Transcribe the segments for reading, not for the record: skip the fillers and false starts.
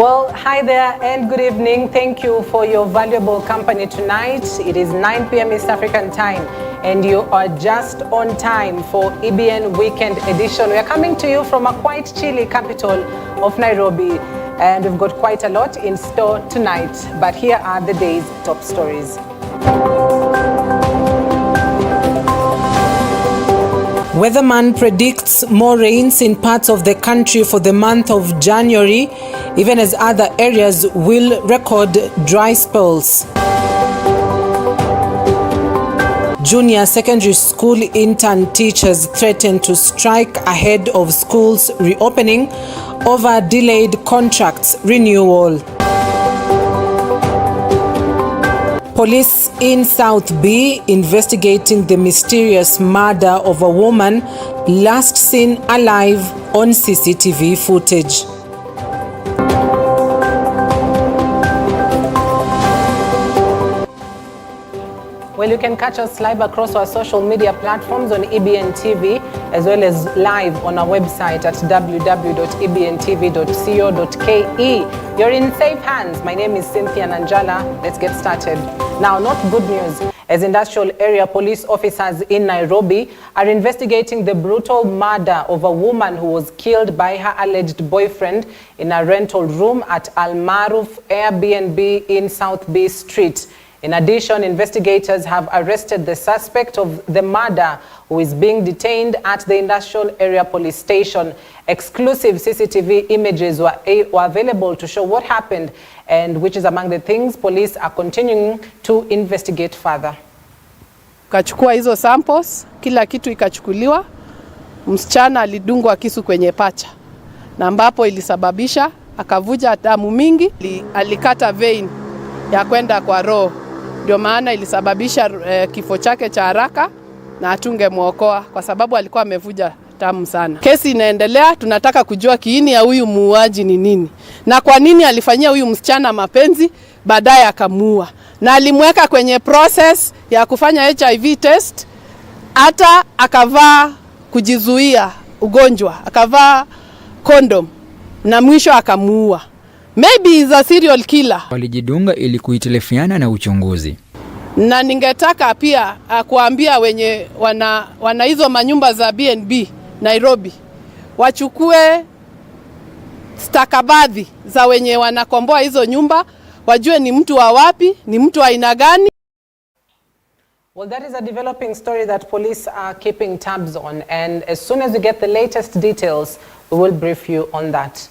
Well, hi there and good evening. Thank you for your valuable company tonight. It is 9 p.m. East African time and you are just on time for EBN Weekend Edition. We are coming to you from a quite chilly capital of Nairobi and we've got quite a lot in store tonight. But here are the day's top stories. Weatherman predicts more rains in parts of the country for the month of January, even as other areas will record dry spells. Junior secondary school intern teachers threaten to strike ahead of schools reopening over delayed contracts renewal. Police in South B investigating the mysterious murder of a woman last seen alive on CCTV footage. Well, you can catch us live across our social media platforms on EBN TV, as well as live on our website at www.ebntv.co.ke. You're in safe hands. My name is Cynthia Nanjala. Let's get started. Now, not good news, as industrial area police officers in Nairobi are investigating the brutal murder of a woman who was killed by her alleged boyfriend in a rental room at Al Maruf Airbnb in South B Street. In addition, investigators have arrested the suspect of the murder, who is being detained at the industrial area police station. Exclusive CCTV images were available to show what happened, and which is among the things police are continuing to investigate further. Kachukua hizo samples, kila kitu ikachukuliwa. Msichana alidungwa kisu kwenye pacha, na ambapo ilisababisha akavuja damu mingi, alikata vein ya kwenda kwa roho. Ndio maana ilisababisha kifo chake cha haraka na hatungemwokoa kwa sababu alikuwa amevuja damu sana. Kesi inaendelea, tunataka kujua kiini ya huyu muuaji ni nini. Na kwa nini alifanyia huyu msichana mapenzi baadaye akamuua. Na alimweka kwenye process ya kufanya HIV test, hata akavaa kujizuia ugonjwa, akavaa condom na mwisho akamuua. Maybe he's a serial killer. Walijidunga ili kuitelefiana na uchunguzi. Na ningetaka pia kuambia wenye wana hizo manyumba za BNB Nairobi, wachukue stakabadhi za wenye wanakomboa hizo nyumba, wajue ni mtu wa wapi, ni mtu wa aina gani. Well, that is a developing story that police are keeping tabs on, and as soon as we get the latest details, we will brief you on that.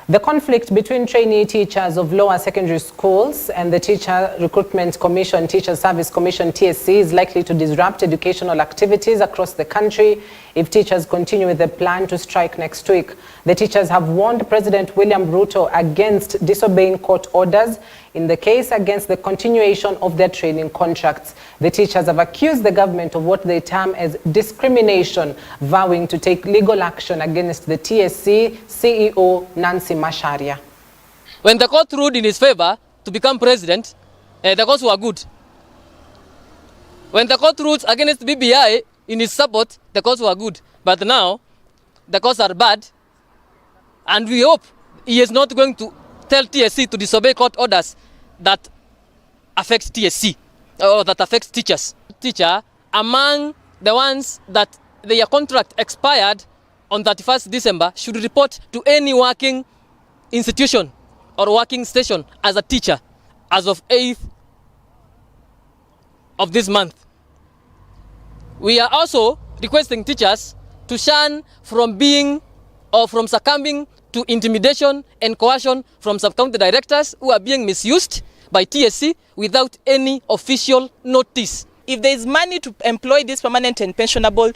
The conflict between trainee teachers of lower secondary schools and the Teacher Recruitment Commission, Teacher Service Commission, TSC, is likely to disrupt educational activities across the country if teachers continue with the plan to strike next week. The teachers have warned President William Ruto against disobeying court orders in the case against the continuation of their training contracts. The teachers have accused the government of what they term as discrimination, vowing to take legal action against the TSC CEO Nancy Macharia. When the court ruled in his favor to become president, the courts were good. When the court ruled against BBI in his support, the courts were good. But now, the courts are bad, and we hope he is not going to tell TSC to disobey court orders that affect TSC or that affects teachers. Teacher, among the ones that their contract expired on 31st December, should report to any working institution or working station as a teacher as of 8th of this month. We are also requesting teachers to shun from being or from succumbing to intimidation and coercion from sub-county directors who are being misused by TSC without any official notice. If there is money to employ these permanent and pensionable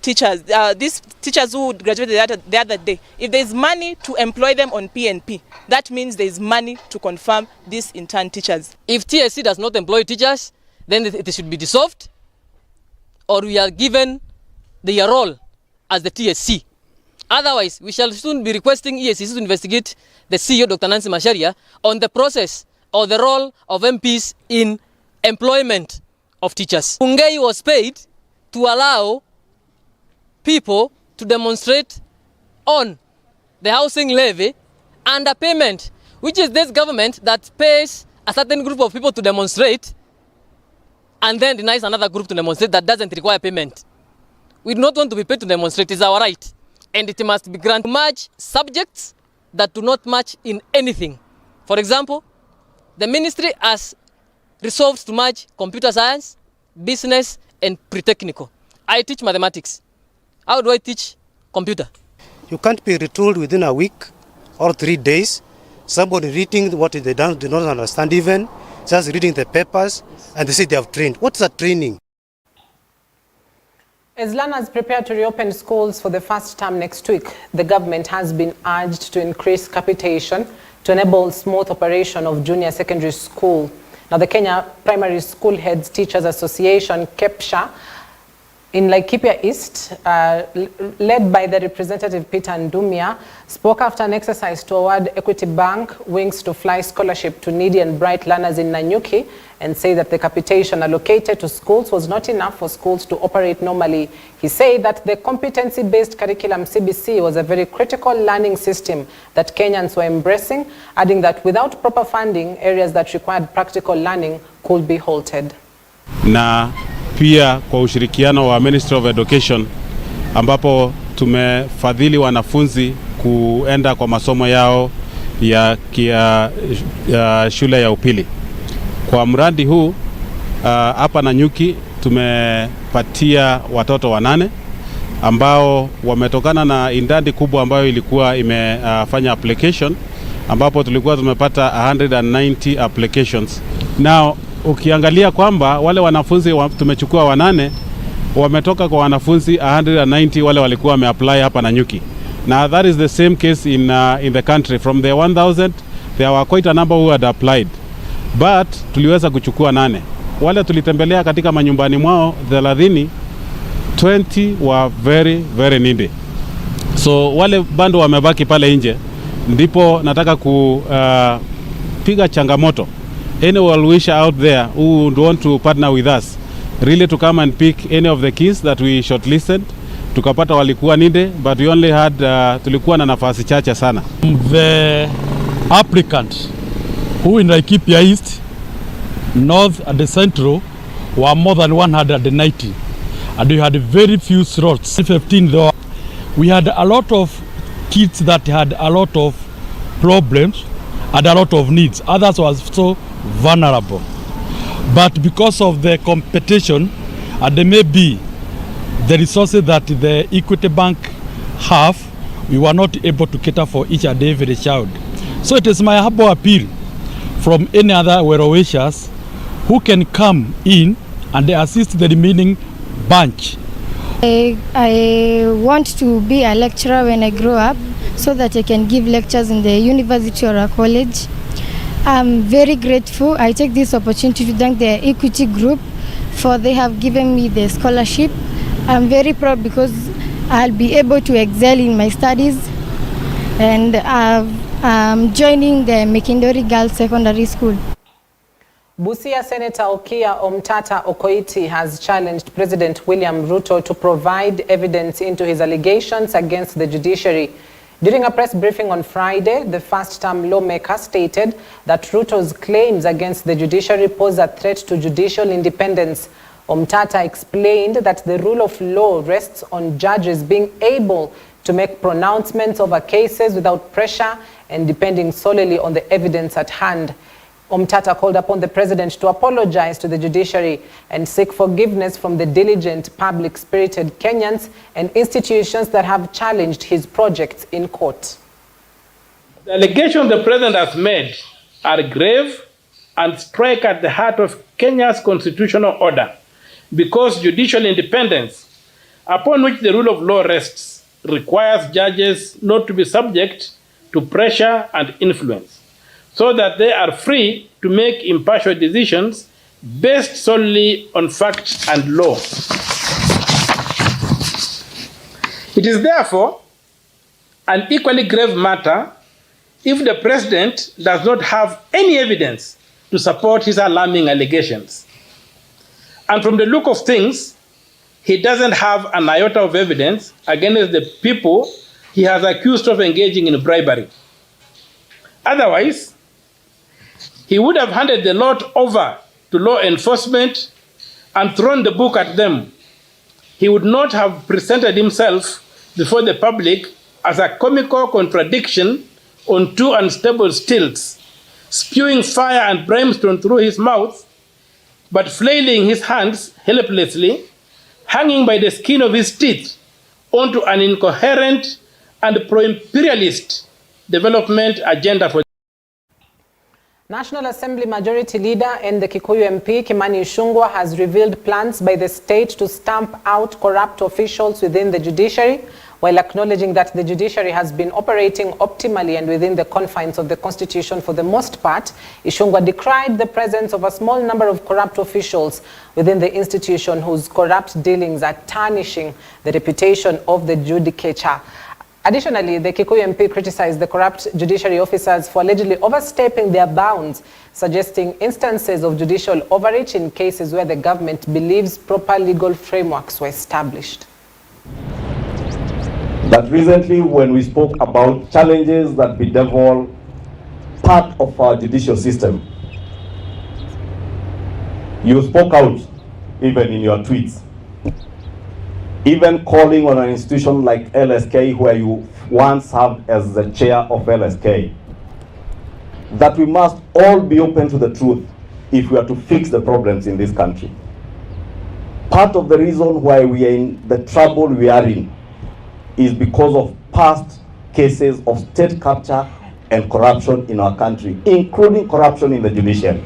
teachers, these teachers who graduated the other day, if there is money to employ them on PNP, that means there is money to confirm these intern teachers. If TSC does not employ teachers, then it should be dissolved, or we are given their role as the TSC. Otherwise, we shall soon be requesting EACC to investigate the CEO, Dr. Nancy Macharia, on the process or the role of MPs in employment of teachers. Bungei was paid to allow people to demonstrate on the housing levy under payment, which is this government that pays a certain group of people to demonstrate and then denies another group to demonstrate that doesn't require payment. We do not want to be paid to demonstrate. It's our right. And it must be granted to merge subjects that do not match in anything. For example, the ministry has resolved to merge computer science, business, and pre-technical. I teach mathematics. How do I teach computer? You can't be retooled within a week or 3 days. Somebody reading what they do not understand even, just reading the papers, and they say they have trained. What's that training? As learners prepare to reopen schools for the first term next week, the government has been urged to increase capitation to enable smooth operation of junior secondary school. Now, the Kenya Primary School Heads Teachers Association, KEPSHA, in Laikipia East, led by the representative Peter Ndumia, spoke after an exercise to award Equity Bank Wings to Fly scholarship to needy and bright learners in Nanyuki, and say that the capitation allocated to schools was not enough for schools to operate normally. He said that the competency-based curriculum CBC was a very critical learning system that Kenyans were embracing, adding that without proper funding, areas that required practical learning could be halted. Na pia kwa ushirikiano wa Ministry of Education ambapo tumefadhili wanafunzi kuenda kwa masomo yao ya shule ya upili. Kwa mradi huu hapa Nanyuki tumepatia watoto 8 ambao wametokana na idadi kubwa ambayo ilikuwa imefanya application, ambapo tulikuwa tumepata 190 applications. Now ukiangalia kwamba wale wanafunzi tumechukua 8 wametoka kwa wanafunzi 190 wale walikuwa wameapply hapa Nanyuki. Now that is the same case in the country. From the 1000 there were quite a number who had applied, but tuliweza kuchukua 8. Wale tulitembelea katika manyumbani mwao 30, 20 were very needy. So wale bando wamebaki pale nje, ndipo nataka kupiga changamoto any well-wisher out there who would want to partner with us really to come and pick any of the kids that we shortlisted. Tukapata walikuwa needy, but we only had tulikuwa na nafasi chache sana. The applicants who in Laikipia East, North and the Central were more than 190, and we had very few slots. 15 though, we had a lot of kids that had a lot of problems and a lot of needs. Others were so vulnerable, but because of the competition and maybe the resources that the Equity Bank have, we were not able to cater for each and every child. So it is my humble appeal from any other well-wishers who can come in and assist the remaining bunch. I want to be a lecturer when I grow up so that I can give lectures in the university or a college. I'm very grateful. I take this opportunity to thank the Equity Group for they have given me the scholarship. I'm very proud because I'll be able to excel in my studies, and I'm joining the Mekindori Girls Secondary School. Busia Senator Okia Omtata Okoiti has challenged President William Ruto to provide evidence into his allegations against the judiciary. During a press briefing on Friday, the first-term lawmaker stated that Ruto's claims against the judiciary pose a threat to judicial independence. Omtata explained that the rule of law rests on judges being able to make pronouncements over cases without pressure and depending solely on the evidence at hand. Omtata called upon the president to apologize to the judiciary and seek forgiveness from the diligent, public-spirited Kenyans and institutions that have challenged his projects in court. The allegations the president has made are grave and strike at the heart of Kenya's constitutional order, because judicial independence, upon which the rule of law rests, requires judges not to be subject to pressure and influence, so that they are free to make impartial decisions based solely on fact and law. It is therefore an equally grave matter if the president does not have any evidence to support his alarming allegations. And from the look of things, he doesn't have an iota of evidence against the people he has accused of engaging in bribery. Otherwise, he would have handed the lot over to law enforcement and thrown the book at them. He would not have presented himself before the public as a comical contradiction on two unstable stilts, spewing fire and brimstone through his mouth, but flailing his hands helplessly, hanging by the skin of his teeth onto an incoherent and pro-imperialist development agenda for National Assembly Majority Leader and the Kikuyu MP Kimani Ichung'wah has revealed plans by the state to stamp out corrupt officials within the judiciary, while acknowledging that the judiciary has been operating optimally and within the confines of the Constitution for the most part. Ichung'wah decried the presence of a small number of corrupt officials within the institution whose corrupt dealings are tarnishing the reputation of the judicature. Additionally, the Kikuyu MP criticized the corrupt judiciary officers for allegedly overstepping their bounds, suggesting instances of judicial overreach in cases where the government believes proper legal frameworks were established. That recently, when we spoke about challenges that bedevil part of our judicial system, you spoke out even in your tweets, even calling on an institution like LSK, where you once served as the chair of LSK, that we must all be open to the truth if we are to fix the problems in this country. Part of the reason why we are in the trouble we are in is because of past cases of state capture and corruption in our country, including corruption in the judiciary.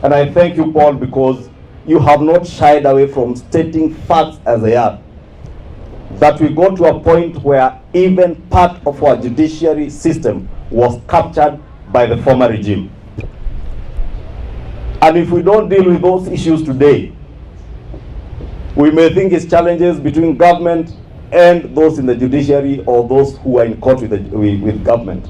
And I thank you, Paul, because you have not shied away from stating facts as they are, that we got to a point where even part of our judiciary system was captured by the former regime. And if we don't deal with those issues today, we may think it's challenges between government and those in the judiciary or those who are in court with government.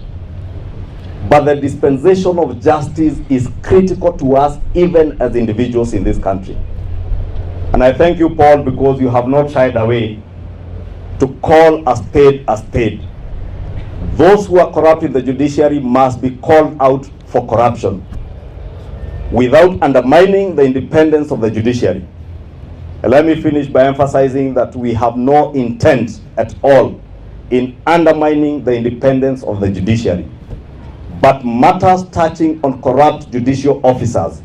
But the dispensation of justice is critical to us even as individuals in this country. And I thank you, Paul, because you have not shied away to call a spade a spade. Those who are corrupt in the judiciary must be called out for corruption without undermining the independence of the judiciary. And let me finish by emphasizing that we have no intent at all in undermining the independence of the judiciary. But matters touching on corrupt judicial officers,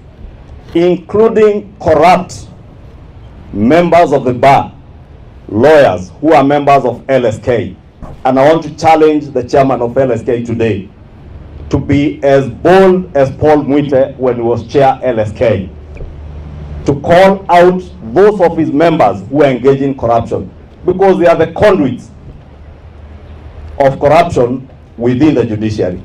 including corrupt members of the bar, lawyers who are members of LSK, and I want to challenge the chairman of LSK today to be as bold as Paul Mwite when he was chair LSK, to call out those of his members who are engaged in corruption, because they are the conduits of corruption within the judiciary.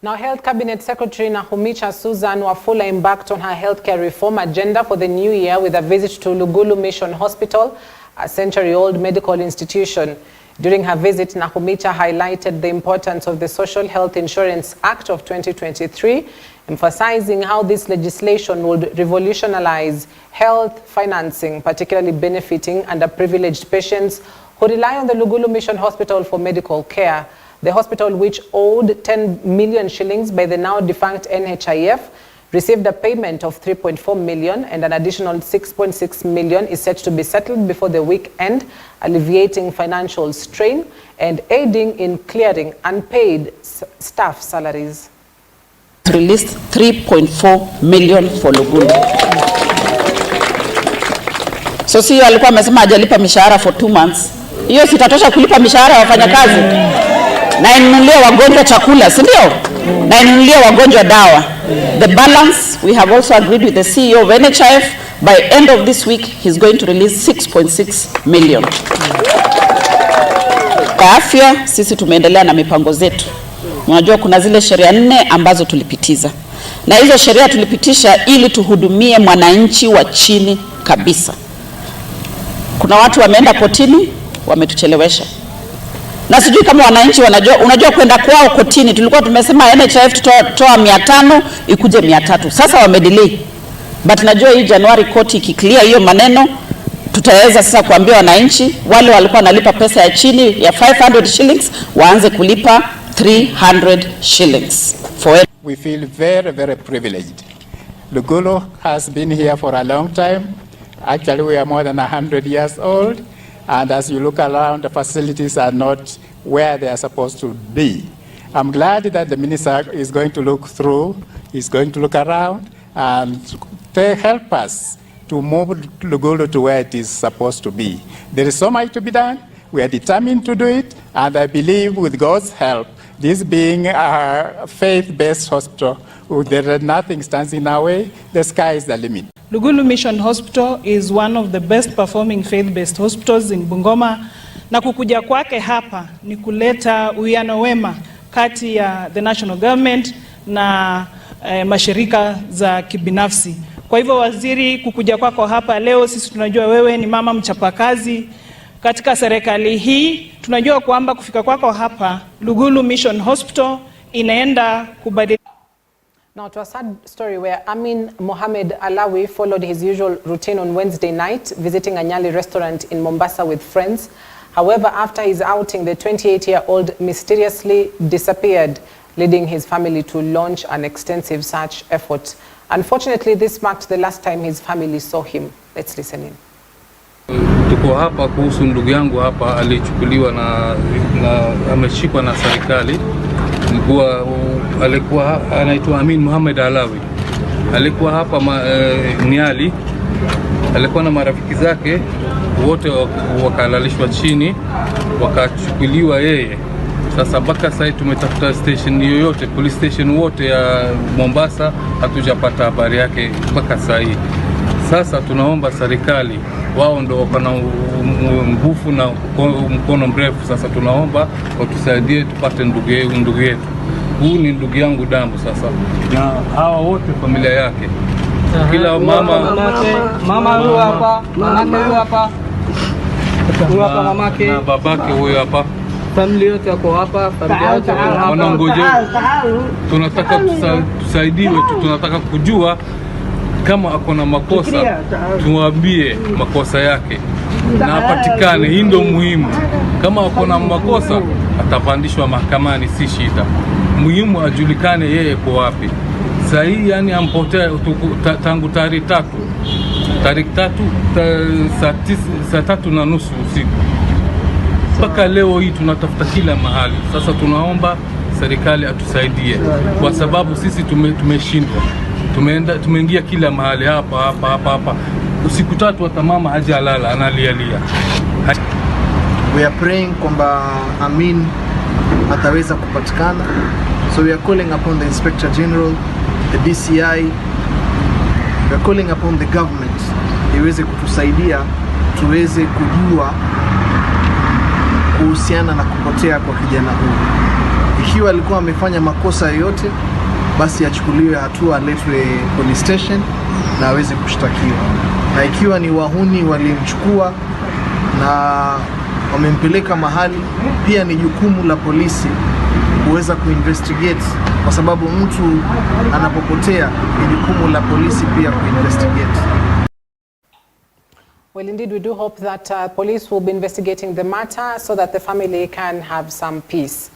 Now, Health Cabinet Secretary Nahumicha Susan Wafula embarked on her healthcare reform agenda for the new year with a visit to Lugulu Mission Hospital, a century-old medical institution. During her visit, Nahumicha highlighted the importance of the Social Health Insurance Act of 2023, emphasizing how this legislation would revolutionize health financing, particularly benefiting underprivileged patients who rely on the Lugulu Mission Hospital for medical care. The hospital, which owed 10 million shillings by the now defunct NHIF, received a payment of 3.4 million, and an additional 6.6 million is set to be settled before the week end, alleviating financial strain and aiding in clearing unpaid staff salaries. Released 3.4 million for Lugulu. So si alikuwa amesema hajalipa mishahara for 2 months. Hiyo sitatosha kulipa mishahara ya wafanyakazi. Na inunulie wagonjwa chakula, si ndio? Na inunulie wagonjwa dawa. The balance, we have also agreed with the CEO of NHIF, by end of this week, he's going to release 6.6 million. Kwa afya, sisi tumeendelea na mipango zetu. Unajua kuna zile sheria 4 ambazo tulipitiza. Na hizo sheria tulipitisha ili tuhudumie mwananchi wa chini kabisa. Kuna watu wameenda kotini, wametuchelewesha. Na sijui kama wananchi wanajua, unajua kwenda kwao kotini, tulikuwa tumesema NHIF tutoa 500 ikuje 300. Sasa wamedelay. But najua hii Januari koti ikiclear hiyo maneno, tutaweza sasa kuambia wananchi wale walikuwa wanalipa pesa ya chini ya 500 shillings waanze kulipa 300 shillings for it. We feel very, very privileged. Lugulu has been here for a long time. Actually, we are more than 100 years old. And as you look around, the facilities are not where they are supposed to be. I'm glad that the minister is going to look through, is going to look around, and to help us to move Lugulu to where it is supposed to be. There is so much to be done. We are determined to do it, and I believe with God's help, this being a faith-based hospital, there nothing stands in our way. The sky is the limit. Lugulu Mission Hospital is one of the best performing faith-based hospitals in Bungoma, na kukuja kwake hapa ni kuleta uwiano wema kati ya the national government na mashirika za kibinafsi. Kwa hivyo waziri, kukuja kwako hapa leo, sisi tunajua wewe ni mama mchapakazi katika serikali hii. Tunajua kwamba kufika kwako hapa Lugulu Mission Hospital inaenda kubadilika. Now to a sad story where Amin Mohamed Alawi followed his usual routine on Wednesday night, visiting a Nyali restaurant in Mombasa with friends. However, after his outing, the 28-year-old mysteriously disappeared, leading his family to launch an extensive search effort. Unfortunately, this marked the last time his family saw him. Let's listen in. Tuko hapa kuhusu ndugu yangu hapa alichukuliwa na ameshikwa na serikali. Alikuwa anaitwa Amin Mohamed Alawi. Alikuwa hapa Nyali. Alikuwa na marafiki zake wote wakalalishwa chini, wakachukuliwa yeye. Sasa mpaka sasa tumetafuta station yoyote, police station wote ya Mombasa, hatujapata habari yake mpaka sasa. Sasa tunaomba serikali, wao ndio wako na nguvu na mkono mrefu. Sasa tunaomba watusaidie tupate ndugu yetu. Huu ni ndugu yangu damu sasa, na hawa wote familia yake. Kila mama huyu hapa, mamake huyu hapa, mamake na babake huyu hapa. Familia yote yako hapa, familia yote hapa. Wanangojea. Tunataka tusaidiwe tu, tunataka kujua kama ako na makosa, tuambie makosa yake na apatikane. Hii ndio muhimu. Kama ako na makosa, atapandishwa mahakamani, si shida. Muhimu ajulikane yeye kwa wapi. Sasa hii yani ampotea tangu tarehe 3. Tarehe 3 saa 3:30 usiku. Mpaka leo hii tunatafuta kila mahali. Sasa tunaomba serikali atusaidie kwa sababu sisi tumeshindwa. Tumeingia kila mahali hapa. Usiku 3 hata mama hajalala analialia. We are praying kwamba Amin ataweza kupatikana. So we are calling upon the Inspector General, the DCI, we are calling upon the government iweze kutusaidia tuweze kujua kuhusiana na kupotea kwa kijana huyu. Ikiwa alikuwa amefanya makosa yoyote, basi achukuliwe hatua, aletwe police station na aweze kushtakiwa. Na ikiwa ni wahuni walimchukua na wamempeleka mahali, pia ni jukumu la polisi kuweza kuinvestigate, kwa sababu mtu anapopotea ni jukumu la polisi pia kuinvestigate. Well, indeed, we do hope that police will be investigating the matter so that the family can have some peace.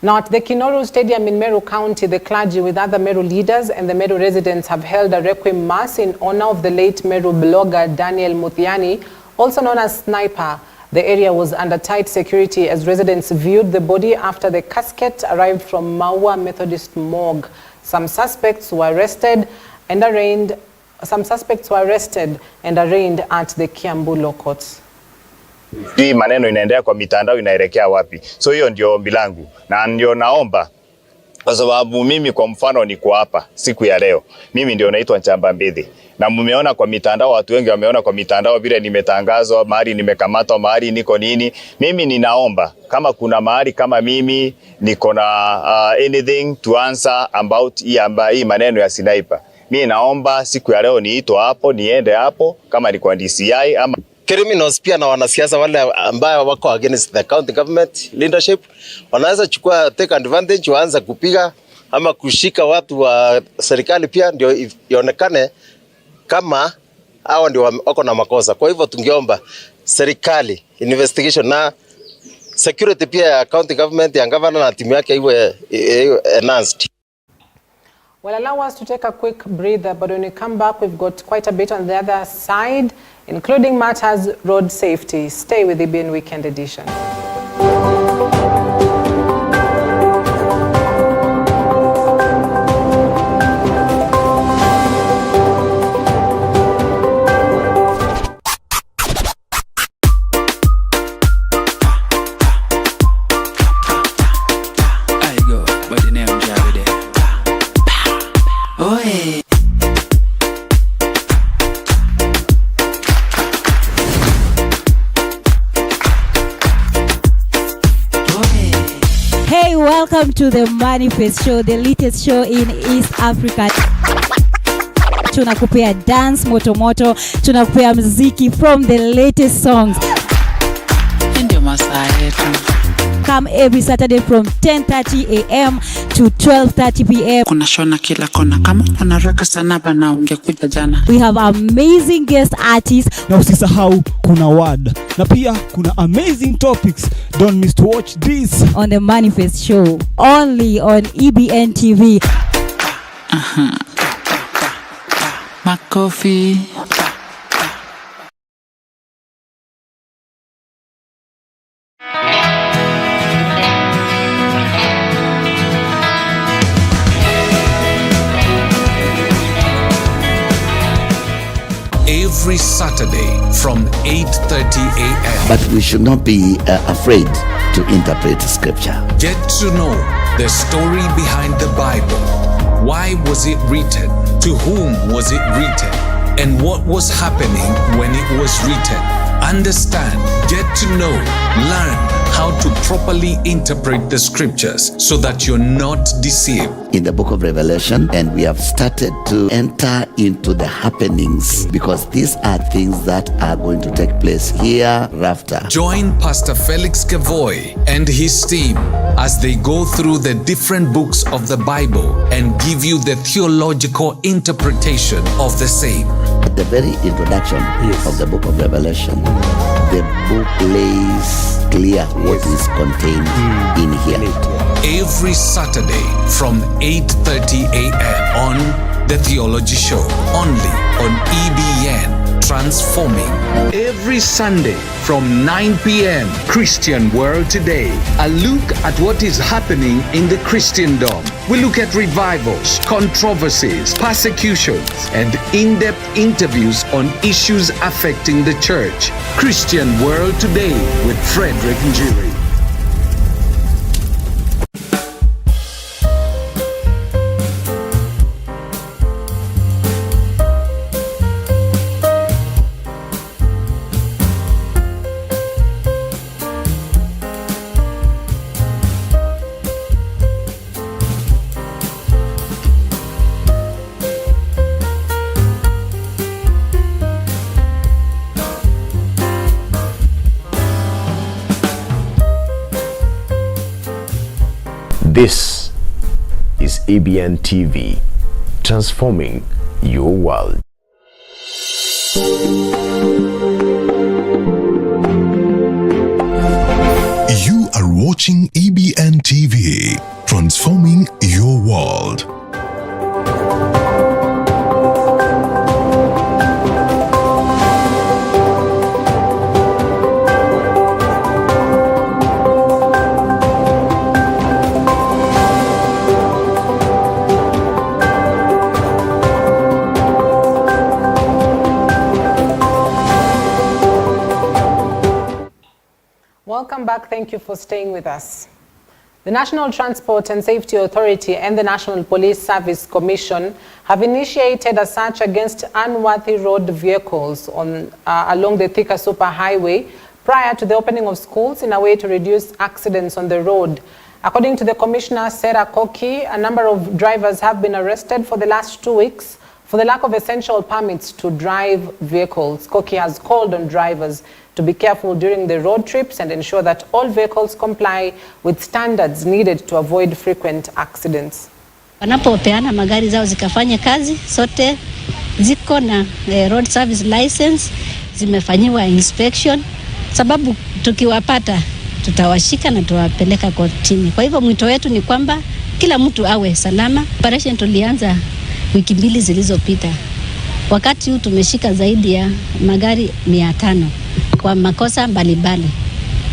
Now, at the Kinoru Stadium in Meru County, the clergy with other Meru leaders and the Meru residents have held a requiem mass in honor of the late Meru blogger Daniel Muthiani, also known as Sniper. The area was under tight security as residents viewed the body after the casket arrived from Maua Methodist Morgue. Some suspects were arrested and arraigned at the Kiambu Law Courts. Hii maneno inaendelea kwa mitandao inaelekea wapi? So hiyo ndio ombi langu na ndio naomba, kwa sababu mimi kwa mfano niko hapa siku ya leo. Mimi ndio naitwa Nchamba Mbidhi. Na mmeona kwa mitandao, watu wengi wameona kwa mitandao vile nimetangazwa, mahali nimekamatwa, mahali niko nini. Mimi ninaomba kama kuna mahali kama mimi niko na anything to answer about hii maneno ya Sniper. Mimi naomba siku ya leo niitwe hapo, niende hapo kama ni kwa DCI ama criminals pia na wanasiasa wale ambao wako against the county government leadership wanaweza chukua take advantage, waanza kupiga ama kushika watu wa serikali pia, ndio ionekane kama hao ndio wako na makosa. Kwa hivyo tungeomba serikali investigation, na security pia ya county government ya governor na timu yake iwe enhanced. Well, allow us to take a quick breather, but when we come back, we've got quite a bit on the other side, including matters road safety. Stay with EBN Weekend Edition. Hey, welcome to the Manifest Show, the latest show in East Africa. Tunakupea dance moto, tunakupea muziki from the latest songs. Ndio masaa yetu. Come every Saturday from 10:30 a.m. to 12:30 p.m. Kuna shona kila kona, kama unareka sana bana ungekuja jana. We have amazing guest artists. Na usisahau kuna word. Na pia kuna amazing topics. Don't miss to watch this on the Manifest Show, only on EBN TV. Makofi. Every Saturday from 8:30 a.m. But we should not be afraid to interpret scripture. Get to know the story behind the Bible. Why was it written? To whom was it written? And what was happening when it was written? Understand, get to know, learn how to properly interpret the scriptures so that you're not deceived. In the book of Revelation, and we have started to enter into the happenings because these are things that are going to take place hereafter. Join Pastor Felix Kevoy and his team as they go through the different books of the Bible and give you the theological interpretation of the same. At the very introduction of the book of Revelation, the book lays clear what is contained in here. Every Saturday from 8:30 a.m. on The Theology Show, only on EBN Transforming. Every Sunday from 9 p.m. Christian World Today, a look at what is happening in the Christendom. We look at revivals, controversies, persecutions, and in-depth interviews on issues affecting the church. Christian World Today with Frederick Njiri. This is EBN TV, transforming your world. You are watching EBN TV, transforming your world. Welcome back. Thank you for staying with us. The National Transport and Safety Authority and the National Police Service Commission have initiated a search against unworthy road vehicles along the Thika Superhighway prior to the opening of schools in a way to reduce accidents on the road. According to the Commissioner, Sarah Koki, a number of drivers have been arrested for the last 2 weeks for the lack of essential permits to drive vehicles. Koki has called on drivers to be careful during the road trips and ensure that all vehicles comply with standards needed to avoid frequent accidents. Wanapopeana magari zao zikafanye kazi, sote ziko na road service license, zimefanyiwa inspection, sababu tukiwapata tutawashika na tuwapeleka kotini. Kwa hivyo mwito wetu ni kwamba kila mtu awe salama. Operation tulianza wiki 2 zilizopita. Wakati huu tumeshika zaidi ya magari 500 kwa makosa mbalimbali.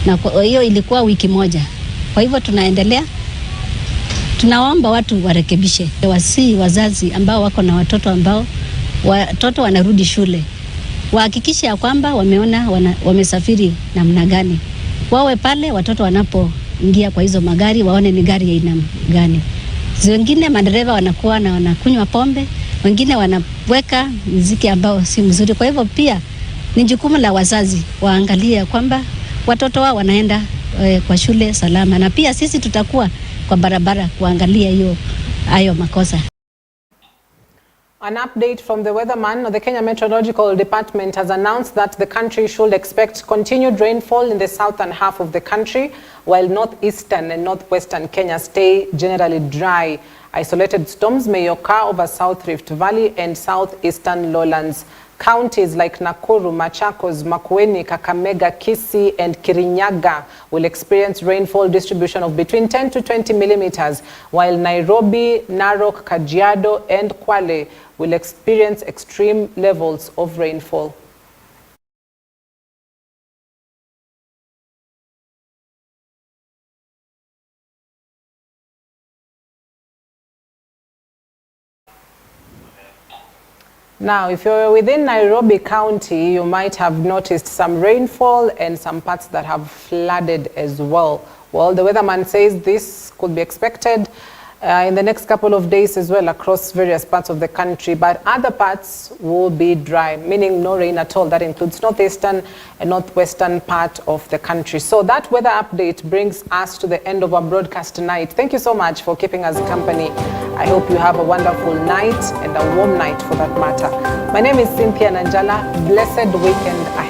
Na hiyo ilikuwa wiki moja. Kwa hivyo tunaendelea. Tunaomba watu warekebishe. Wasi wazazi ambao wako na watoto wanarudi shule. Wahakikishe ya kwamba wameona wamesafiri namna gani. Wawe pale watoto wanapoingia kwa hizo magari waone ni gari ya aina gani. Wengine madereva wanakuwa na wanakunywa pombe, wengine wanaweka muziki ambao si mzuri. Kwa hivyo pia ni jukumu la wazazi waangalie kwamba watoto wao wanaenda kwa shule salama, na pia sisi tutakuwa kwa barabara kuangalia hayo makosa. An update from the weatherman. The Kenya Meteorological Department has announced that the country should expect continued rainfall in the southern half of the country, while northeastern and northwestern Kenya stay generally dry. Isolated storms may occur over South Rift Valley and southeastern lowlands. Counties like Nakuru, Machakos, Makueni, Kakamega, Kisii, and Kirinyaga will experience rainfall distribution of between 10 to 20 millimeters, while Nairobi, Narok, Kajiado, and Kwale will experience extreme levels of rainfall. Now, if you're within Nairobi County, you might have noticed some rainfall and some parts that have flooded as well. Well, the weatherman says this could be expected in the next couple of days as well across various parts of the country, but other parts will be dry, meaning no rain at all. That includes northeastern and northwestern part of the country. So that weather update brings us to the end of our broadcast tonight. Thank you so much for keeping us company. I hope you have a wonderful night and a warm night for that matter. My name is Cynthia Nanjala. Blessed weekend ahead.